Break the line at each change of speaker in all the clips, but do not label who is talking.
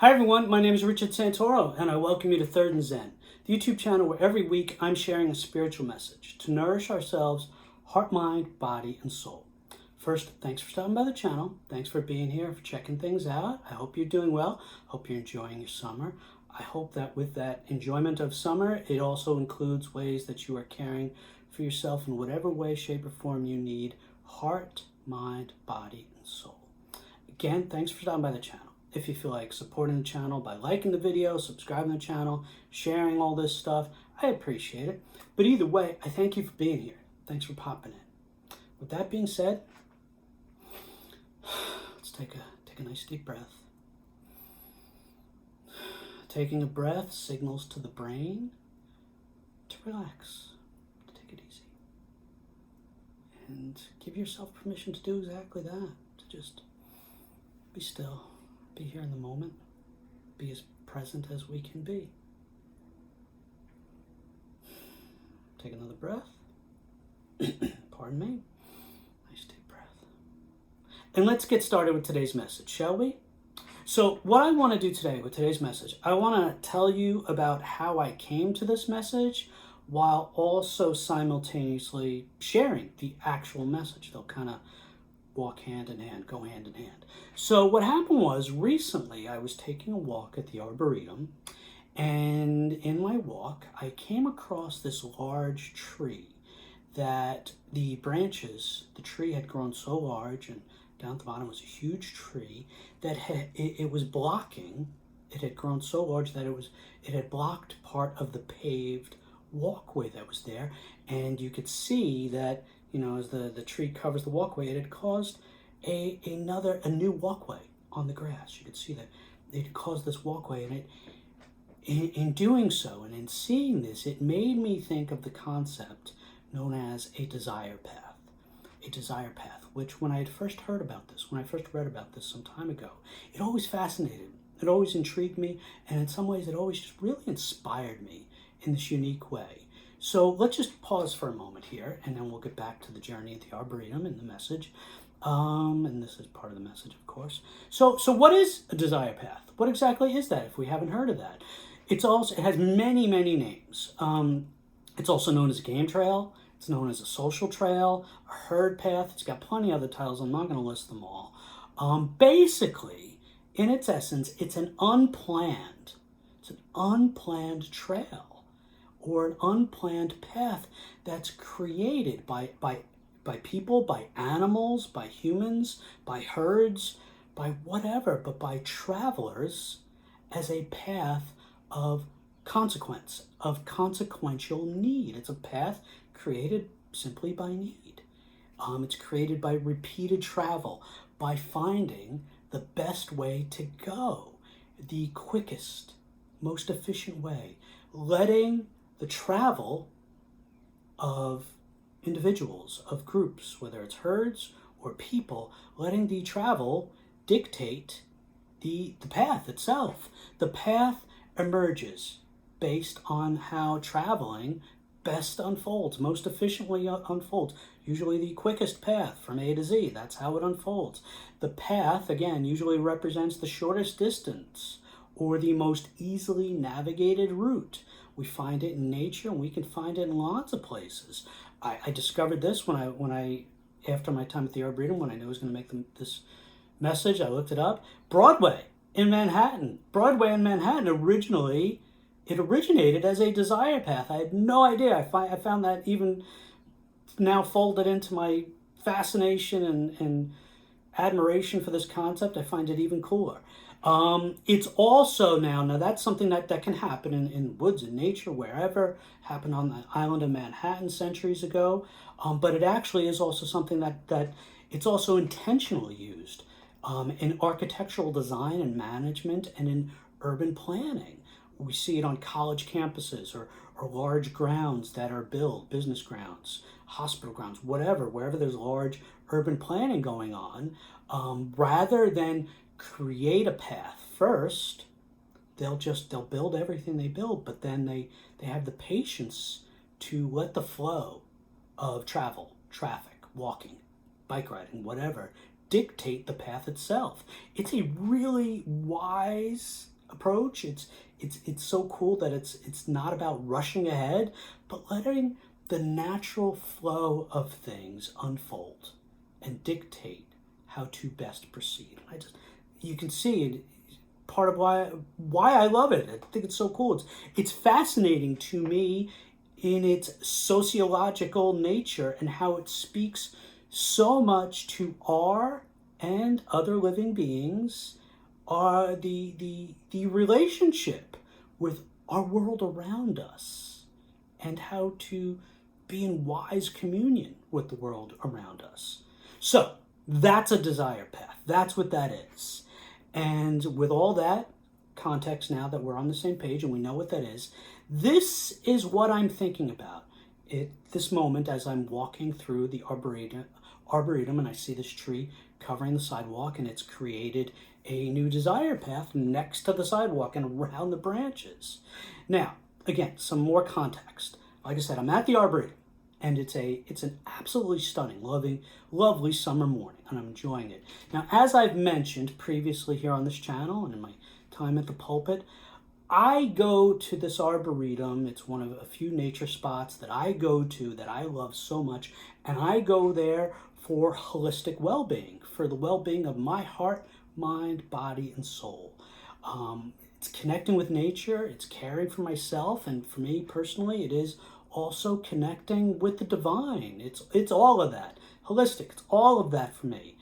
Hi everyone, my name is Richard Santoro and I welcome you to Third and Zen, the YouTube channel where every week I'm sharing a spiritual message to nourish ourselves, heart, mind, body, and soul. First, thanks for stopping by the channel. Thanks for being here, for checking things out. I hope you're doing well. Hope you're enjoying your summer. I hope that with that enjoyment of summer, it also includes ways that you are caring for yourself in whatever way, shape, or form you need. Heart, mind, body, and soul. Again, thanks for stopping by the channel. If you feel like supporting the channel by liking the video, subscribing to the channel, sharing all this stuff, I appreciate it. But either way, I thank you for being here. Thanks for popping in. With that being said, let's take a nice deep breath. Taking a breath signals to the brain to relax, to take it easy. And give yourself permission to do exactly that, to just be still. Be here in the moment. Be as present as we can be. Take another breath. Pardon me. Nice deep breath. And let's get started with today's message, shall we? So what I want to do today with today's message, I want to tell you about how I came to this message while also simultaneously sharing the actual message. They'll kind of walk hand in hand, go hand in hand. So what happened was recently I was taking a walk at the Arboretum, and in my walk I came across this large tree that the branches, the tree had grown so large, and down at the bottom was a huge tree that it was blocking, it had grown so large that it had blocked part of the paved walkway that was there, and you could see that, you know, as the tree covers the walkway, it had caused a new walkway on the grass. You could see that it had caused this walkway, and in doing so and in seeing this, it made me think of the concept known as a desire path. A desire path, which when I had first heard about this, when I first read about this some time ago, it always fascinated me. It always intrigued me, and in some ways it always just really inspired me in this unique way. So let's just pause for a moment here, and then we'll get back to the journey at the Arboretum and the message. And this is part of the message, of course. So what is a desire path? What exactly is that, if we haven't heard of that? It has many, many names. It's also known as a game trail. It's known as a social trail, a herd path. It's got plenty of other titles. I'm not going to list them all. Basically, in its essence, it's an unplanned trail, or an unplanned path that's created by people, by animals, by humans, by herds, by whatever, but by travelers as a path of consequence, of consequential need. It's a path created simply by need. It's created by repeated travel, by finding the best way to go, the quickest, most efficient way, letting the travel of individuals, of groups, whether it's herds or people, letting the travel dictate the path itself. The path emerges based on how traveling best unfolds, most efficiently unfolds. Usually the quickest path from A to Z, that's how it unfolds. The path, again, usually represents the shortest distance or the most easily navigated route. We find it in nature, and we can find it in lots of places. I discovered this when I after my time at the Arboretum, when I knew I was going to make this message. I looked it up. Broadway in Manhattan. Broadway in Manhattan originated as a desire path. I had no idea. I found that even now folded into my fascination and admiration for this concept. I find it even cooler. It's also now that's something that can happen in woods, in nature, wherever. Happened on the island of Manhattan centuries ago. But it actually is also something that it's also intentionally used in architectural design and management and in urban planning. We see it on college campuses or large grounds that are built, business grounds, hospital grounds, wherever there's large urban planning going on. Rather than create a path first, they'll build everything they build, but then they have the patience to let the flow of travel, traffic, walking, bike riding, whatever, dictate the path itself. It's a really wise approach. It's so cool that it's not about rushing ahead, but letting the natural flow of things unfold and dictate how to best proceed. You can see it. Part of why I love it. I think it's so cool. It's fascinating to me in its sociological nature and how it speaks so much to our and other living beings, are the relationship with our world around us, and how to be in wise communion with the world around us. So that's a desire path. That's what that is. And with all that context, now that we're on the same page and we know what that is, this is what I'm thinking about at this moment as I'm walking through the arboretum, and I see this tree covering the sidewalk, and it's created a new desire path next to the sidewalk and around the branches. Now, again, some more context. Like I said, I'm at the arboretum, and it's an absolutely stunning, lovely summer morning, and I'm enjoying it. Now, as I've mentioned previously here on this channel and in my time at the pulpit, I go to this arboretum. It's one of a few nature spots that I go to that I love so much, and I go there for holistic well-being, for the well-being of my heart, mind, body, and soul. It's connecting with nature, it's caring for myself, and for me personally, it is also connecting with the divine. It's all of that. Holistic, it's all of that for me.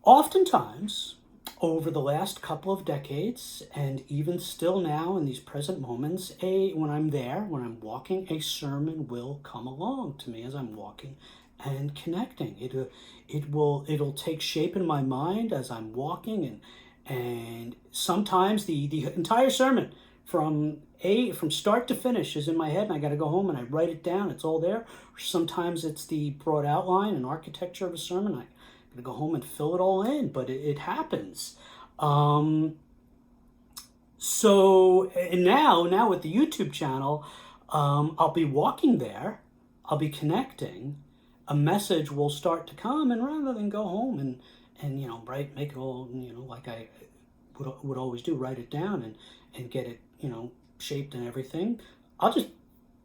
Oftentimes, over the last couple of decades, and even still now in these present moments, when I'm walking, a sermon will come along to me as I'm walking and connecting. It'll take shape in my mind as I'm walking, and sometimes the entire sermon from start to finish is in my head, and I got to go home and I write it down. It's all there. Or sometimes it's the broad outline and architecture of a sermon. I got to go home and fill it all in, but it happens. So and now with the YouTube channel, I'll be walking there, I'll be connecting, a message will start to come, and rather than go home and make it all, like I would always do, write it down and get it, shaped and everything, I'll just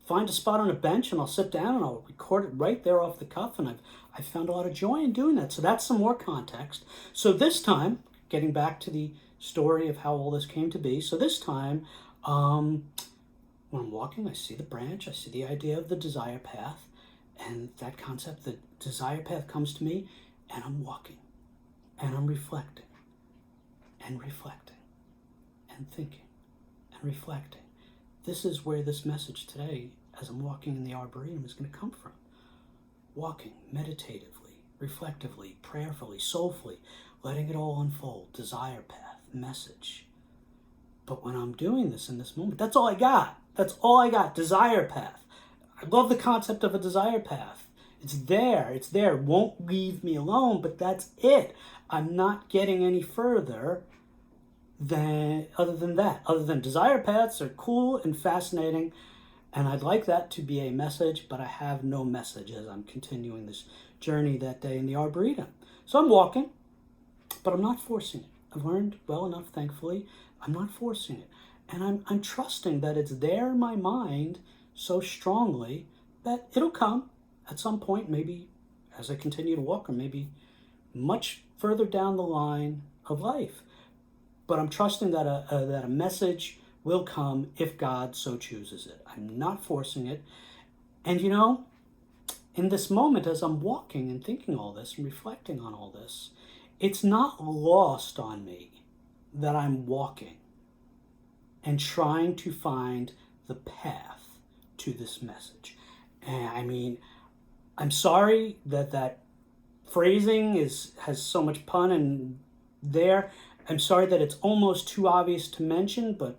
find a spot on a bench and I'll sit down and I'll record it right there off the cuff, and I've found a lot of joy in doing that. So that's some more context. So this time, getting back to the story of how all this came to be, so this time, when I'm walking, I see the branch, I see the idea of the desire path, and that concept, the desire path comes to me, and I'm walking, and I'm reflecting, and thinking, and reflecting. This is where this message today, as I'm walking in the Arboretum, is going to come from. Walking meditatively, reflectively, prayerfully, soulfully, letting it all unfold. Desire path, message. But when I'm doing this in this moment, that's all I got. That's all I got. Desire path. I love the concept of a desire path. It's there. It won't leave me alone, but that's it. I'm not getting any further other than desire paths are cool and fascinating, and I'd like that to be a message, but I have no message as I'm continuing this journey that day in the Arboretum. So I'm walking, but I'm not forcing it. I've learned well enough, thankfully, I'm not forcing it, and I'm trusting that it's there in my mind so strongly that it'll come at some point, maybe as I continue to walk, or maybe much further down the line of life. But I'm trusting that a message will come if God so chooses it. I'm not forcing it. And in this moment, as I'm walking and thinking all this and reflecting on all this, it's not lost on me that I'm walking and trying to find the path to this message. And I'm sorry that phrasing has so much pun in there. I'm sorry that it's almost too obvious to mention, but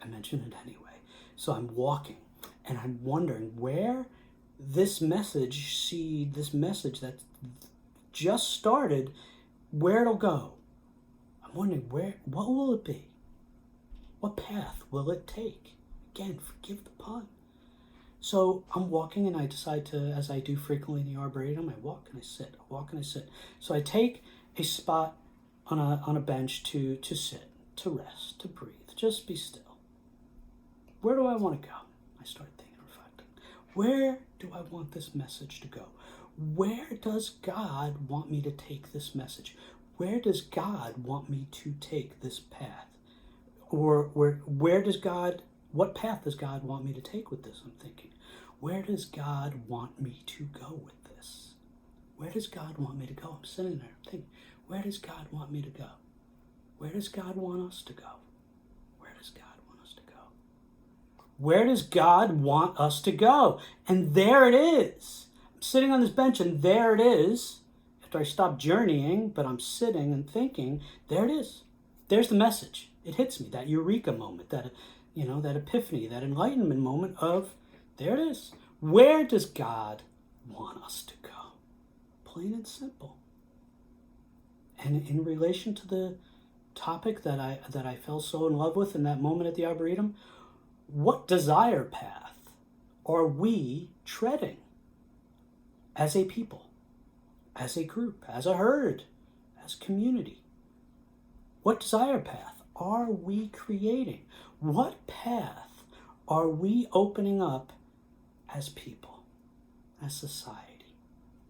I mention it anyway. So I'm walking, and I'm wondering where this message that just started, where it'll go. I'm wondering what will it be? What path will it take? Again, forgive the pun. So I'm walking, and I decide to, as I do frequently in the Arboretum, I walk and I sit, I walk and I sit. So I take a spot on a bench to sit, to rest, to breathe, just be still. Where do I want to go? I start thinking, reflecting. Where do I want this message to go? Where does God want me to take this message? Where does God want me to take this path? Or what path does God want me to take with this? I'm thinking, where does God want me to go with this? Where does God want me to go? I'm sitting there thinking, where does God want me to go? Where does God want us to go? Where does God want us to go? Where does God want us to go? And there it is. I'm sitting on this bench and there it is. After I stop journeying, but I'm sitting and thinking, there it is. There's the message. It hits me, that eureka moment, that epiphany, that enlightenment moment of, there it is. Where does God want us to go? Plain and simple. And in relation to the topic that I fell so in love with in that moment at the Arboretum, what desire path are we treading as a people, as a group, as a herd, as community? What desire path are we creating? What path are we opening up as people, as society,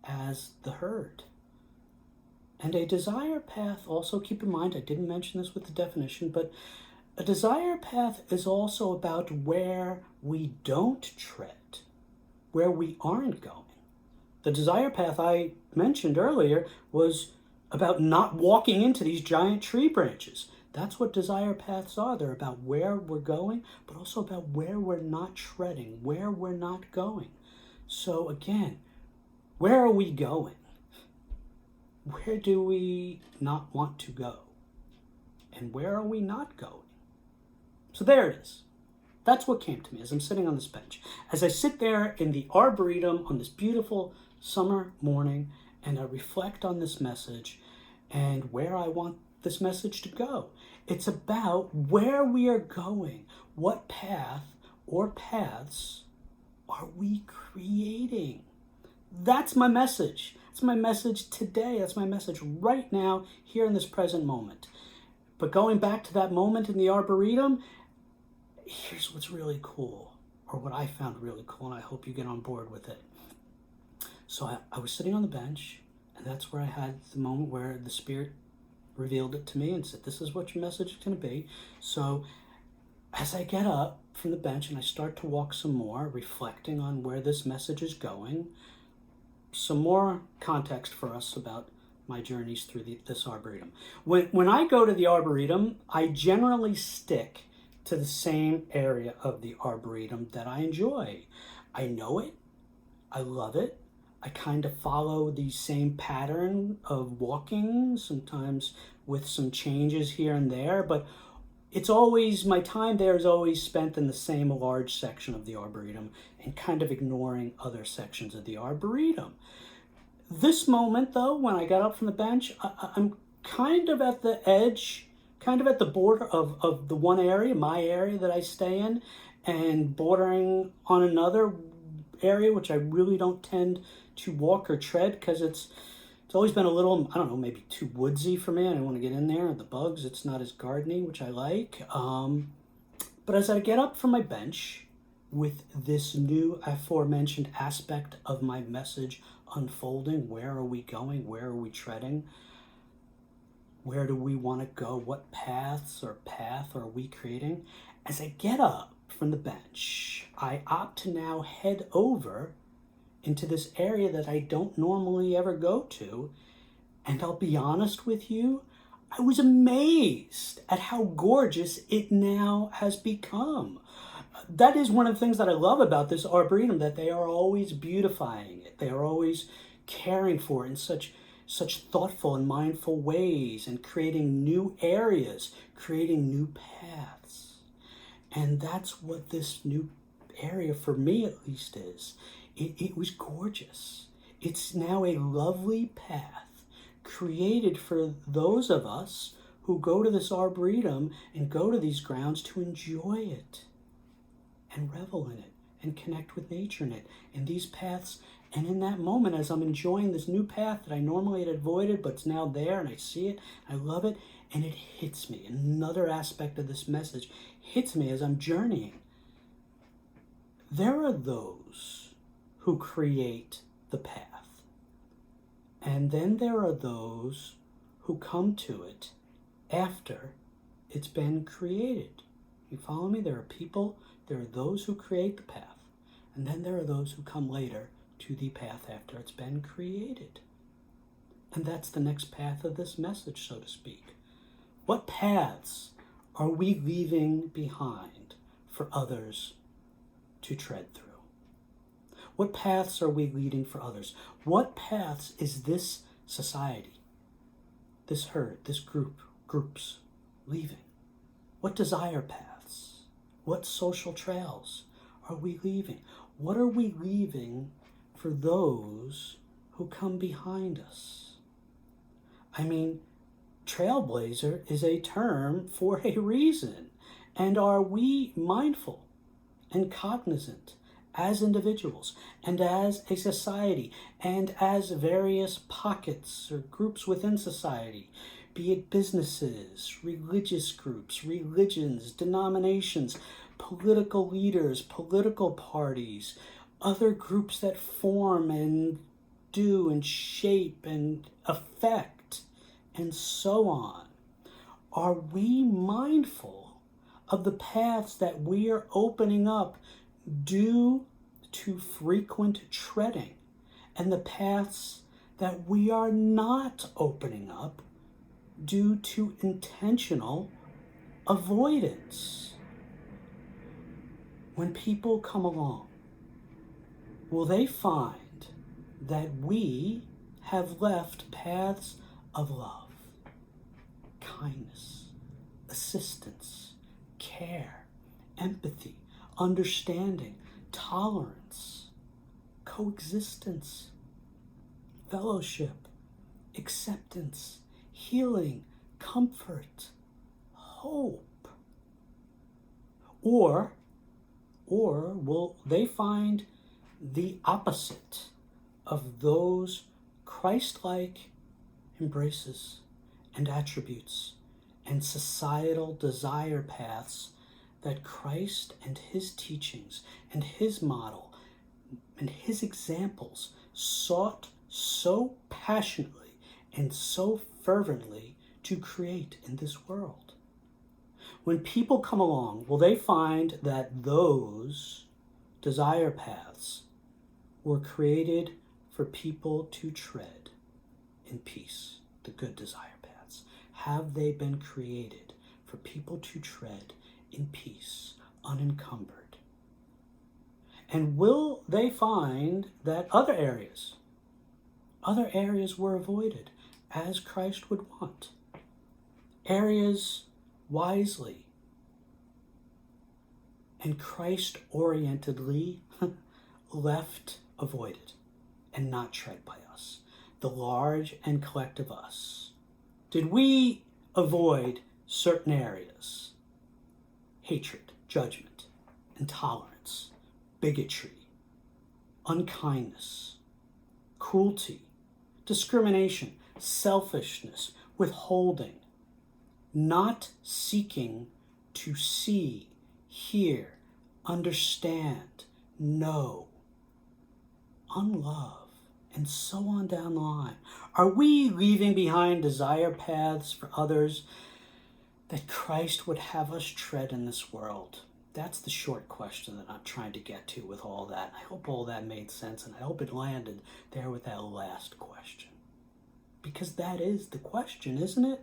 as the herd? And a desire path, also keep in mind, I didn't mention this with the definition, but a desire path is also about where we don't tread, where we aren't going. The desire path I mentioned earlier was about not walking into these giant tree branches. That's what desire paths are. They're about where we're going, but also about where we're not treading, where we're not going. So again, where are we going? Where do we not want to go? And where are we not going? So there it is. That's what came to me as I'm sitting on this bench. As I sit there in the Arboretum on this beautiful summer morning and I reflect on this message and where I want this message to go. It's about where we are going. What path or paths are we creating? That's my message. That's my message today. That's my message right now, here in this present moment. But going back to that moment in the Arboretum, here's what's really cool, or what I found really cool, and I hope you get on board with it. So I was sitting on the bench, and that's where I had the moment where the Spirit revealed it to me and said, this is what your message is going to be. So as I get up from the bench and I start to walk some more, reflecting on where this message is going, some more context for us about my journeys through this Arboretum. When I go to the Arboretum, I generally stick to the same area of the Arboretum that I enjoy. I know it. I love it. I kind of follow the same pattern of walking, sometimes with some changes here and there, but it's always, my time there is always spent in the same large section of the Arboretum and kind of ignoring other sections of the Arboretum. This moment, though, when I got up from the bench, I'm kind of at the edge, kind of at the border of the one area, my area that I stay in, and bordering on another area, which I really don't tend to walk or tread because it's always been a little, I don't know, maybe too woodsy for me. I don't want to get in there. The bugs, it's not as gardeny, which I like. But as I get up from my bench with this new aforementioned aspect of my message unfolding, where are we going? Where are we treading? Where do we want to go? What paths or path are we creating? As I get up from the bench, I opt to now head over into this area that I don't normally ever go to. And I'll be honest with you, I was amazed at how gorgeous it now has become. That is one of the things that I love about this Arboretum, that they are always beautifying it. They are always caring for it in such thoughtful and mindful ways, and creating new areas, creating new paths. And that's what this new area, for me at least, is. It was gorgeous. It's now a lovely path created for those of us who go to this Arboretum and go to these grounds to enjoy it and revel in it and connect with nature in it. And these paths, and in that moment, as I'm enjoying this new path that I normally had avoided, but it's now there and I see it, I love it, And it hits me. Another aspect of this message hits me as I'm journeying. There are those who create the path. And then there are those who come to it after it's been created. You follow me? There are those who create the path. And then there are those who come later to the path after it's been created. And that's the next path of this message, so to speak. What paths are we leaving behind for others to tread through? What paths are we leading for others? What paths is this society, this herd, this groups leaving? What desire paths? What social trails are we leaving? What are we leaving for those who come behind us? I mean, trailblazer is a term for a reason. And are we mindful and cognizant as individuals and as a society and as various pockets or groups within society, be it businesses, religious groups, religions, denominations, political leaders, political parties, other groups that form and do and shape and affect and so on? Are we mindful of the paths that we are opening up due to frequent treading, and the paths that we are not opening up due to intentional avoidance? When people come along, will they find that we have left paths of love, kindness, assistance, care, empathy, understanding, tolerance, coexistence, fellowship, acceptance, healing, comfort, hope? Or will they find the opposite of those Christ-like embraces and attributes and societal desire paths that Christ and his teachings and his model and his examples sought so passionately and so fervently to create in this world? When people come along, will they find that those desire paths were created for people to tread in peace, the good desire paths? Have they been created for people to tread in peace, unencumbered? And will they find that other areas were avoided as Christ would want? Areas wisely and Christ-orientedly left avoided and not tread by us, the large and collective us. Did we avoid certain areas? Hatred, judgment, intolerance, bigotry, unkindness, cruelty, discrimination, selfishness, withholding, not seeking to see, hear, understand, know, unlove, and so on down the line? Are we leaving behind desire paths for others that Christ would have us tread in this world? That's the short question that I'm trying to get to with all that. I hope all that made sense, and I hope it landed there with that last question. Because that is the question, isn't it?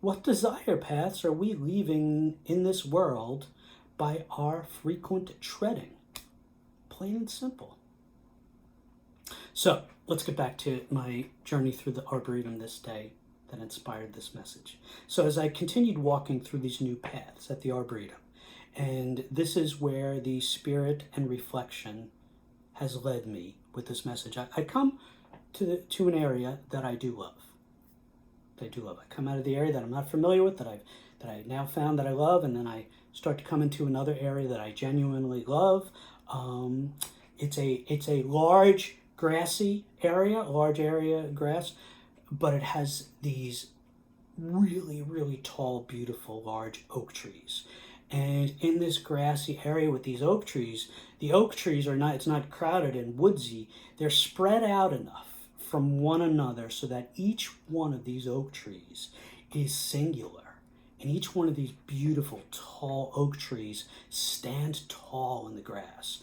What desire paths are we leaving in this world by our frequent treading? Plain and simple. So, let's get back to my journey through the Arboretum this day that inspired this message. So as I continued walking through these new paths at the Arboretum, and this is where the spirit and reflection has led me with this message. I come to an area that I do love. I come out of the area that I'm not familiar with, that I now found that I love, and then I start to come into another area that I genuinely love. It's a large grassy area, grass, but it has these really, really tall, beautiful, large oak trees. And in this grassy area with these oak trees, the oak trees are not, it's not crowded and woodsy. They're spread out enough from one another so that each one of these oak trees is singular. And each one of these beautiful, tall oak trees stand tall in the grass,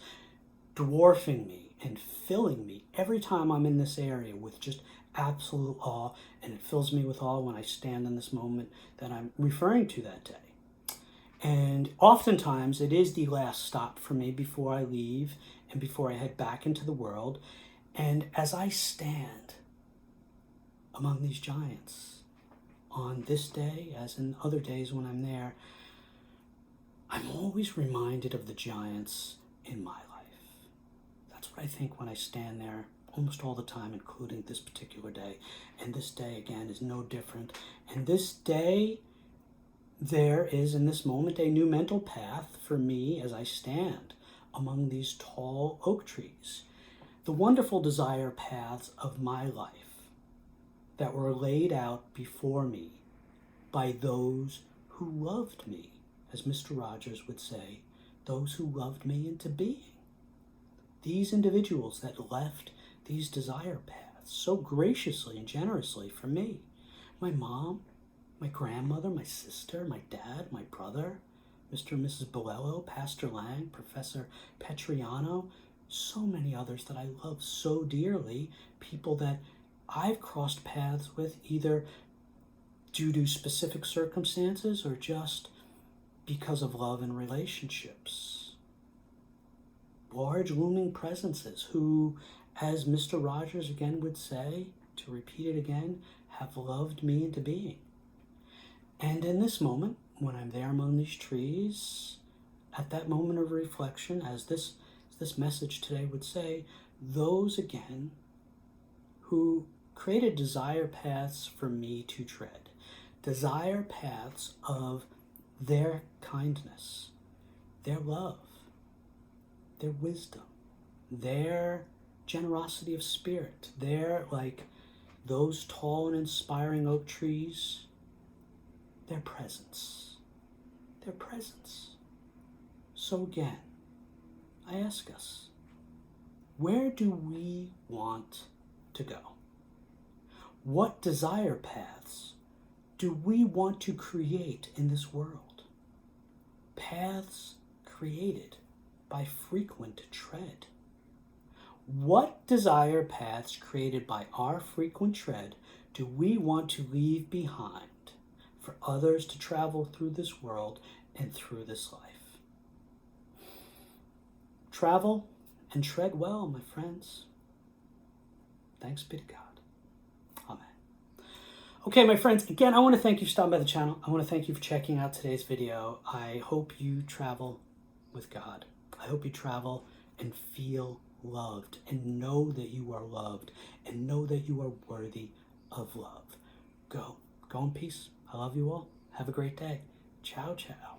dwarfing me and filling me every time I'm in this area with just absolute awe. And it fills me with awe when I stand in this moment that I'm referring to that day. And oftentimes it is the last stop for me before I leave and before I head back into the world. And as I stand among these giants on this day, as in other days when I'm there, I'm always reminded of the giants in my life. That's what I think when I stand there almost all the time, including this particular day. And this day, again, is no different. And this day, there is, in this moment, a new mental path for me as I stand among these tall oak trees. The wonderful desire paths of my life that were laid out before me by those who loved me, as Mr. Rogers would say, those who loved me into being. These individuals that left these desire paths so graciously and generously for me. My mom, my grandmother, my sister, my dad, my brother, Mr. and Mrs. Bolello, Pastor Lang, Professor Petriano, so many others that I love so dearly, people that I've crossed paths with either due to specific circumstances or just because of love and relationships. Large looming presences who, as Mr. Rogers again would say, to repeat it again, have loved me into being. And in this moment, when I'm there among these trees, at that moment of reflection, as this message today would say, those again who created desire paths for me to tread, desire paths of their kindness, their love, their wisdom, their generosity of spirit, their, like those tall and inspiring oak trees, their presence, their presence. So again, I ask us, where do we want to go? What desire paths do we want to create in this world? Paths created by frequent tread. What desire paths created by our frequent tread do we want to leave behind for others to travel through this world and through this life? Travel and tread well, my friends. Thanks be to God. Amen. Okay, my friends, again, I want to thank you for stopping by the channel. I want to thank you for checking out today's video. I hope you travel with God. I hope you travel and feel loved and know that you are loved and know that you are worthy of love. Go in peace. I love you all. Have a great day. Ciao, ciao.